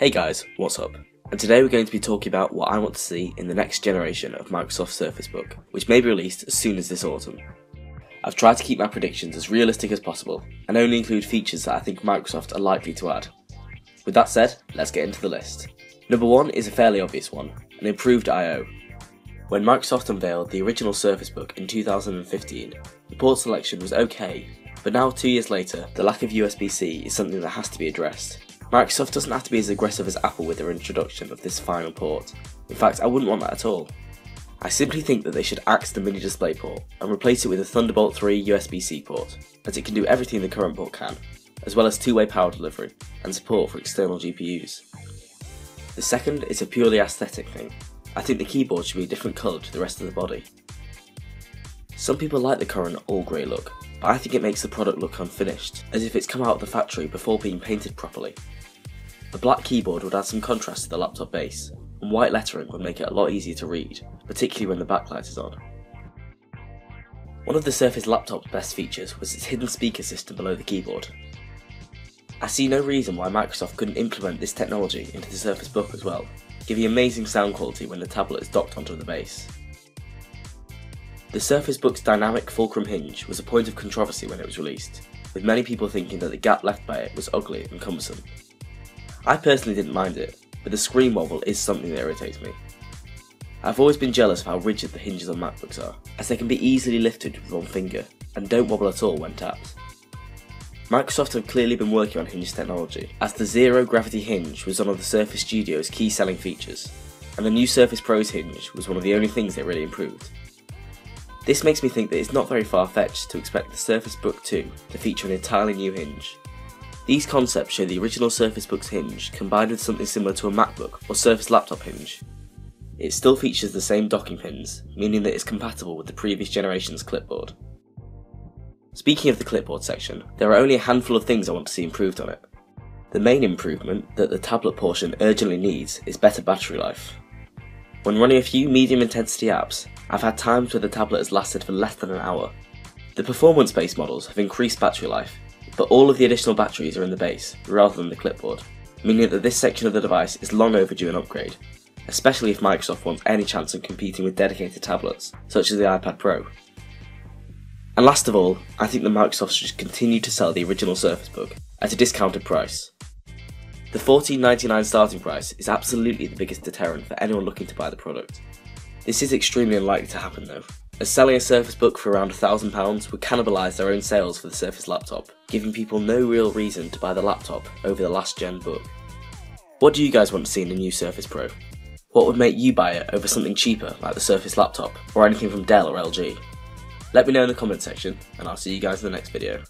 Hey guys, what's up? And today we're going to be talking about what I want to see in the next generation of Microsoft Surface Book, which may be released as soon as this autumn. I've tried to keep my predictions as realistic as possible, and only include features that I think Microsoft are likely to add. With that said, let's get into the list. Number 1 is a fairly obvious one, an improved I/O. When Microsoft unveiled the original Surface Book in 2015, the port selection was okay, but now 2 years later, the lack of USB-C is something that has to be addressed. Microsoft doesn't have to be as aggressive as Apple with their introduction of this final port. In fact, I wouldn't want that at all. I simply think that they should axe the mini display port and replace it with a Thunderbolt 3 USB-C port, as it can do everything the current port can, as well as two-way power delivery and support for external GPUs. The second is a purely aesthetic thing. I think the keyboard should be a different colour to the rest of the body. Some people like the current all grey look, but I think it makes the product look unfinished, as if it's come out of the factory before being painted properly. A black keyboard would add some contrast to the laptop base, and white lettering would make it a lot easier to read, particularly when the backlight is on. One of the Surface laptop's best features was its hidden speaker system below the keyboard. I see no reason why Microsoft couldn't implement this technology into the Surface Book as well, giving amazing sound quality when the tablet is docked onto the base. The Surface Book's dynamic fulcrum hinge was a point of controversy when it was released, with many people thinking that the gap left by it was ugly and cumbersome. I personally didn't mind it, but the screen wobble is something that irritates me. I've always been jealous of how rigid the hinges on MacBooks are, as they can be easily lifted with one finger, and don't wobble at all when tapped. Microsoft have clearly been working on hinge technology, as the zero gravity hinge was one of the Surface Studio's key selling features, and the new Surface Pro's hinge was one of the only things they really improved. This makes me think that it's not very far-fetched to expect the Surface Book 2 to feature an entirely new hinge. These concepts show the original Surface Book's hinge combined with something similar to a MacBook or Surface laptop hinge. It still features the same docking pins, meaning that it's compatible with the previous generation's clipboard. Speaking of the clipboard section, there are only a handful of things I want to see improved on it. The main improvement that the tablet portion urgently needs is better battery life. When running a few medium intensity apps, I've had times where the tablet has lasted for less than an hour. The performance-based models have increased battery life, but all of the additional batteries are in the base, rather than the clipboard, meaning that this section of the device is long overdue an upgrade, especially if Microsoft wants any chance of competing with dedicated tablets, such as the iPad Pro. And last of all, I think that Microsoft should continue to sell the original Surface Book at a discounted price. The $14.99 starting price is absolutely the biggest deterrent for anyone looking to buy the product. This is extremely unlikely to happen though, as selling a Surface Book for around £1,000 would cannibalise their own sales for the Surface laptop, giving people no real reason to buy the laptop over the last gen book. What do you guys want to see in the new Surface Pro? What would make you buy it over something cheaper like the Surface laptop, or anything from Dell or LG? Let me know in the comment section, and I'll see you guys in the next video.